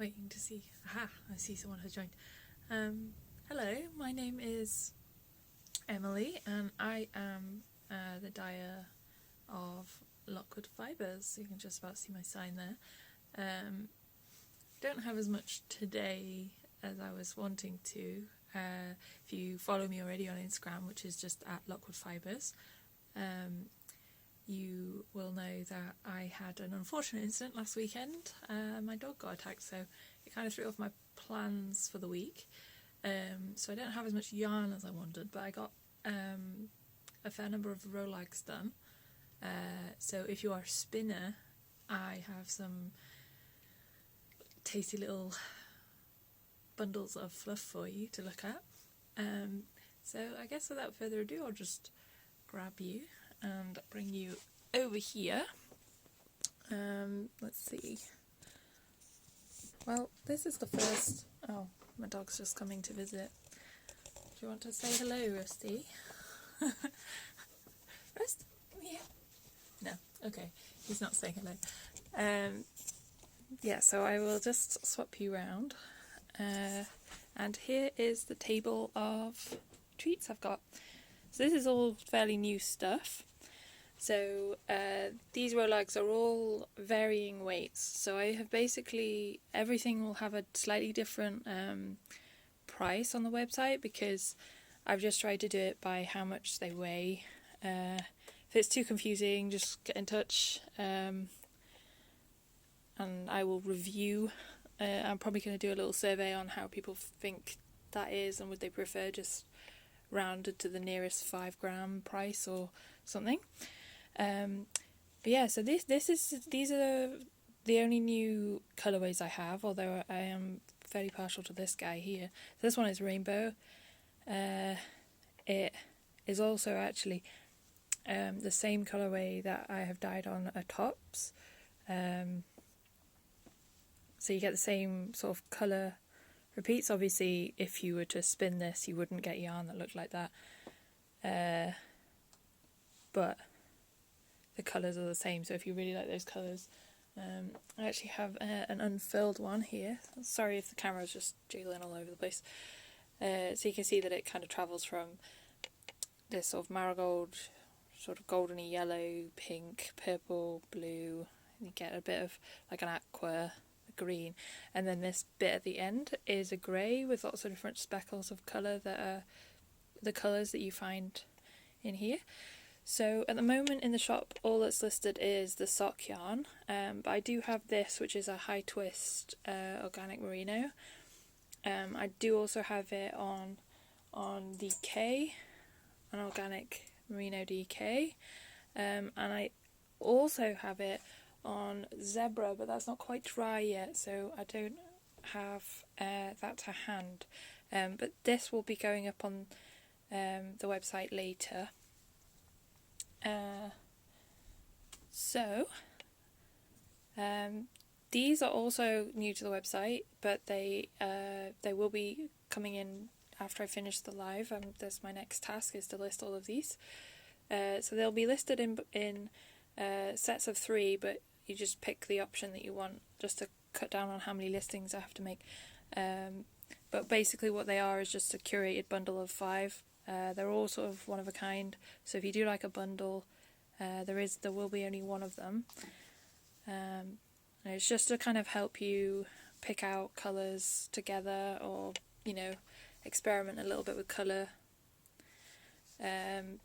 waiting to see. Aha, I see someone has joined. Hello, my name is Emily, and I am the dyer of Lockwood Fibres. You can just about see my sign there. Don't have as much today as I was wanting to. If you follow me already on Instagram, which is just at Lockwood Fibres, you will know that I had an unfortunate incident last weekend. My dog got attacked, so it kind of threw off my plans for the week. So I don't have as much yarn as I wanted, but I got a fair number of rolags done. So if you are a spinner, I have some tasty little bundles of fluff for you to look at. So I guess without further ado, I'll just grab you and bring you over here. Let's see. Well, this is the first... Oh, my dog's just coming to visit. Do you want to say hello, Rusty? Rust? Yeah. No, okay. He's not saying hello. Yeah, so I will just swap you round. And here is the table of treats I've got. So this is all fairly new stuff. So these rolags are all varying weights. So I have basically, everything will have a slightly different price on the website, because I've just tried to do it by how much they weigh. If it's too confusing, just get in touch and I will review. I'm probably going to do a little survey on how people think that is, and would they prefer just rounded to the nearest 5 gram price or something. But yeah, so these are the only new colourways I have, although I am fairly partial to this guy here. So this one is rainbow. It is also actually the same colourway that I have dyed on a tops. So you get the same sort of colour repeats. Obviously, if you were to spin this, you wouldn't get yarn that looked like that. But the colours are the same, so if you really like those colours. I actually have an unfurled one here. Sorry if the camera's just jiggling all over the place. So you can see that it kind of travels from this sort of marigold, sort of goldeny yellow, pink, purple, blue, and you get a bit of like an aqua, green, and then this bit at the end is a grey with lots of different speckles of colour that are the colours that you find in here. So at the moment in the shop, all that's listed is the sock yarn, but I do have this, which is a high twist organic merino. I do also have it on DK, an organic merino DK, and I also have it on zebra, but that's not quite dry yet, so I don't have that to hand. But this will be going up on the website later. These are also new to the website, but they will be coming in after I finish the live. That's my next task, is to list all of these. So they'll be listed in sets of 3, but you just pick the option that you want, just to cut down on how many listings I have to make. But basically what they are is just a curated bundle of 5. They're all sort of one of a kind, so if you do like a bundle, there will be only one of them. And it's just to kind of help you pick out colours together, or experiment a little bit with colour. And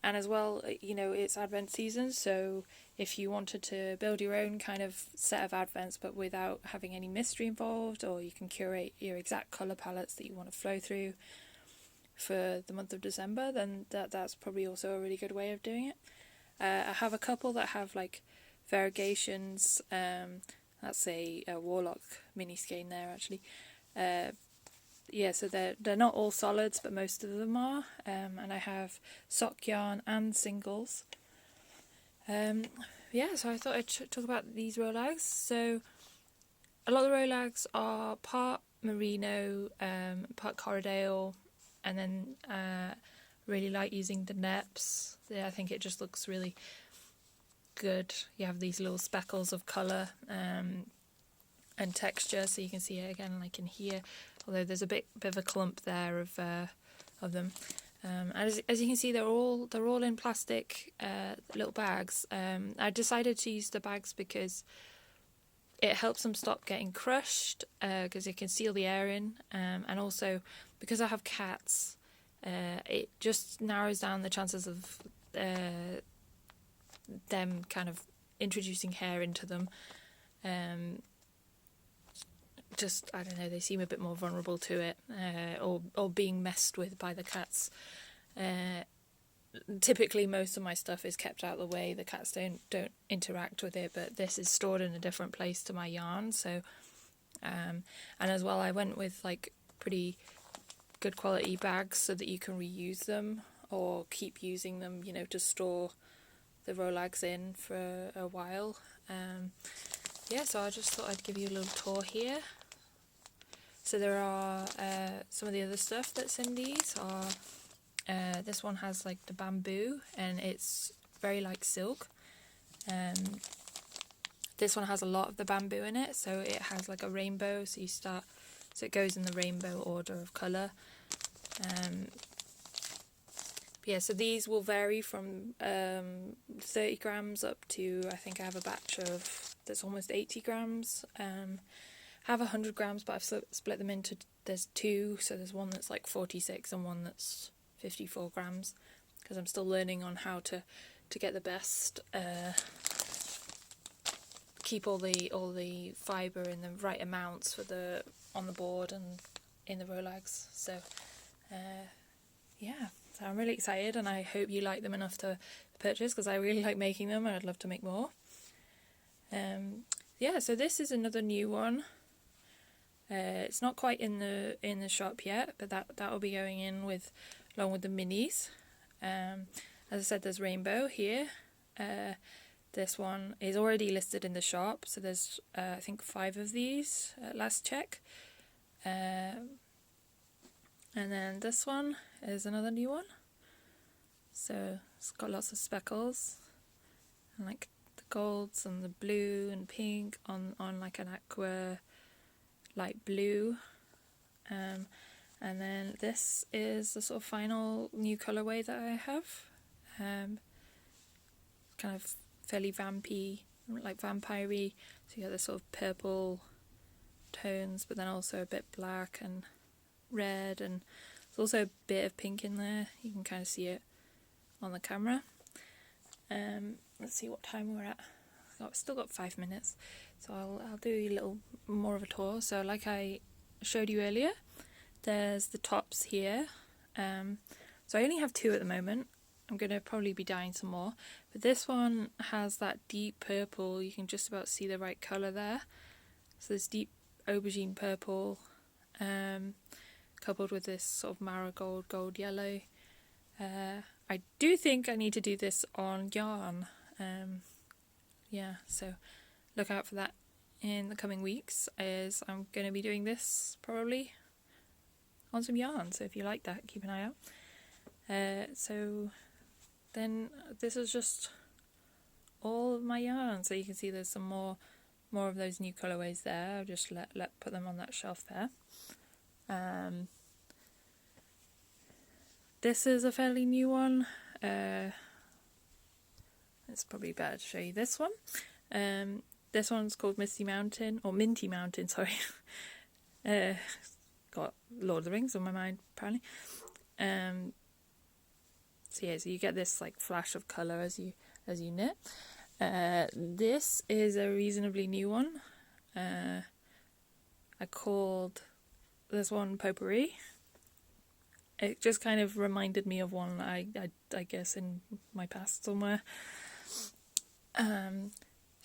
as well, it's Advent season, so if you wanted to build your own kind of set of Advents but without having any mystery involved, or you can curate your exact colour palettes that you want to flow through for the month of December, then that's probably also a really good way of doing it. I have a couple that have like variegations. That's a Warlock mini skein there actually. Yeah, so they're not all solids, but most of them are. And I have sock yarn and singles. Yeah, so I thought I'd talk about these rolags. So a lot of the rolags are part merino, part Corriedale, and then really like using the neps. Yeah, I think it just looks really good. You have these little speckles of colour. and texture, so you can see it again like in here, although there's a bit of a clump there of them. As you can see, they're all in plastic little bags. I decided to use the bags because it helps them stop getting crushed, because it can seal the air in, and also because I have cats, it just narrows down the chances of them kind of introducing hair into them. Just, I don't know, they seem a bit more vulnerable to it, or being messed with by the cats. Typically most of my stuff is kept out of the way, the cats don't interact with it, but this is stored in a different place to my yarn, so and as well I went with like pretty good quality bags so that you can reuse them or keep using them, you know, to store the rolags in for a while. Yeah, so I just thought I'd give you a little tour here. So there are some of the other stuff that's in these are this one has like the bamboo, and it's very like silk. This one has a lot of the bamboo in it, so it has like a rainbow, so it goes in the rainbow order of colour. Yeah, so these will vary from 30 grams up to, I think I have a batch of that's almost 80 grams. I have 100 grams, but I've split them into, there's two, so there's one that's like 46 and one that's 54 grams, because I'm still learning on how to get the best, keep all the fibre in the right amounts for on the board and in the rolags. So yeah, so I'm really excited, and I hope you like them enough to purchase, because I really like making them and I'd love to make more. Yeah, so this is another new one. It's not quite in the shop yet, but that will be going in along with the minis. As I said, there's rainbow here. This one is already listed in the shop, so there's I think 5 of these at last check. And then this one is another new one. So it's got lots of speckles, and like the golds and the blue and pink on like an aqua light blue. And then this is the sort of final new colourway that I have. Kind of fairly vampy, like vampire-y. So you get this sort of purple tones, but then also a bit black and red, and there's also a bit of pink in there. You can kind of see it on the camera. Let's see what time we're at. I've still got 5 minutes, so I'll do a little more of a tour. So like I showed you earlier, there's the tops here. So I only have 2 at the moment. I'm going to probably be dyeing some more, but this one has that deep purple. You can just about see the right colour there. So this deep aubergine purple, coupled with this sort of marigold gold yellow. I do think I need to do this on yarn. Yeah, so look out for that in the coming weeks, as I'm going to be doing this probably on some yarn, so if you like that, keep an eye out. So then this is just all of my yarn, so you can see there's some more of those new colourways there. I'll just put them on that shelf there. This is a fairly new one. It's probably better to show you this one. This one's called Minty Mountain, sorry. Got Lord of the Rings on my mind, apparently. So yeah, so you get this like flash of colour as you knit. This is a reasonably new one. I called this one Potpourri. It just kind of reminded me of one I guess in my past somewhere.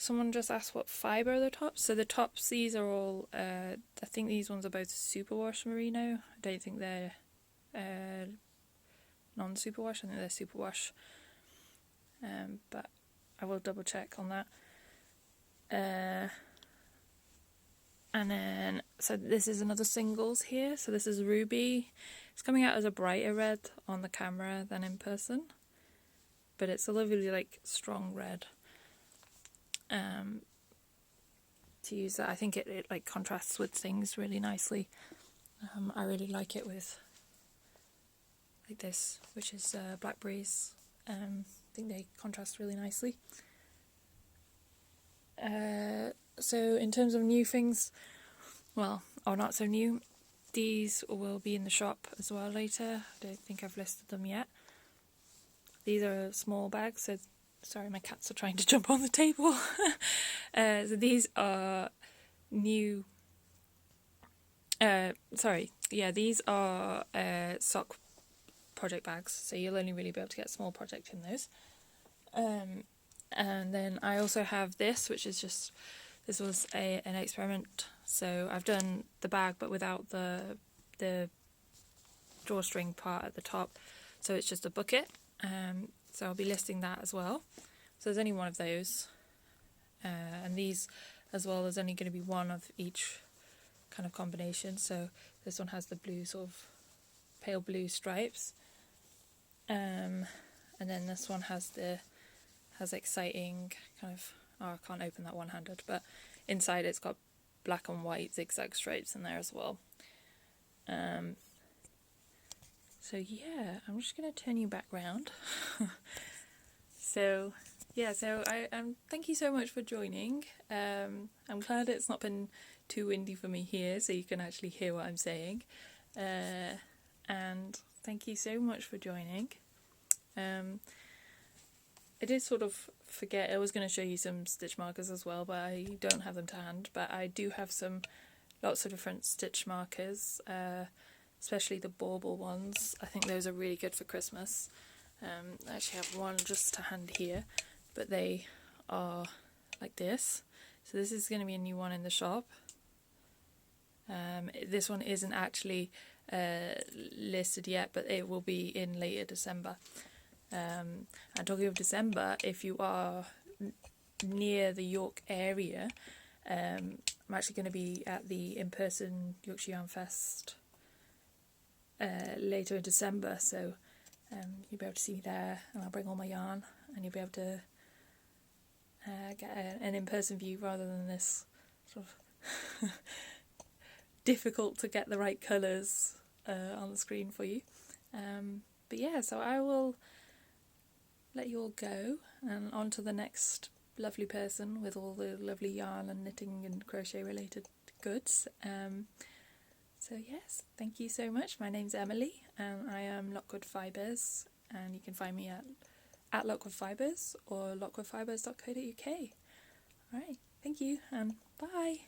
Someone just asked what fibre are the tops. So the tops, these are all, I think these ones are both superwash merino. I don't think they're non-superwash. I think they're superwash. But I will double check on that. And then, so this is another singles here. So this is Ruby. It's coming out as a brighter red on the camera than in person, but it's a lovely like strong red. to use that. I think it like contrasts with things really nicely. I really like it with like this, which is blackberries. I think they contrast really nicely. So in terms of new things, well, or not so new, these will be in the shop as well later. I don't think I've listed them yet. These are small bags, so sorry, my cats are trying to jump on the table. So these are new. These are sock project bags, so you'll only really be able to get a small project in those. And then I also have this, which is just, this was an experiment. So I've done the bag, but without the drawstring part at the top. So it's just a bucket. So I'll be listing that as well. So there's only one of those. And these as well, there's only going to be one of each kind of combination. So this one has the blue, sort of pale blue stripes. And then this one has exciting kind of, oh, I can't open that one-handed, but inside it's got black and white zigzag stripes in there as well. So yeah, I'm just going to turn you back round. So thank you so much for joining. I'm glad it's not been too windy for me here, so you can actually hear what I'm saying. And thank you so much for joining. I did sort of forget, I was going to show you some stitch markers as well, but I don't have them to hand. But I do have lots of different stitch markers, especially the bauble ones. I think those are really good for Christmas. I actually have one just to hand here, but they are like this. So this is going to be a new one in the shop. This one isn't actually listed yet, but it will be in later December. And talking of December, if you are near the York area, I'm actually going to be at the in-person Yorkshire Yarn Fest later in December, so you'll be able to see me there, and I'll bring all my yarn, and you'll be able to get an in-person view rather than this sort of difficult to get the right colours on the screen for you. But yeah, so I will let you all go and on to the next lovely person with all the lovely yarn and knitting and crochet related goods. So yes, thank you so much. My name's Emily and I am Lockwood Fibres, and you can find me at Lockwood Fibres or lockwoodfibres.co.uk. Alright, thank you and bye.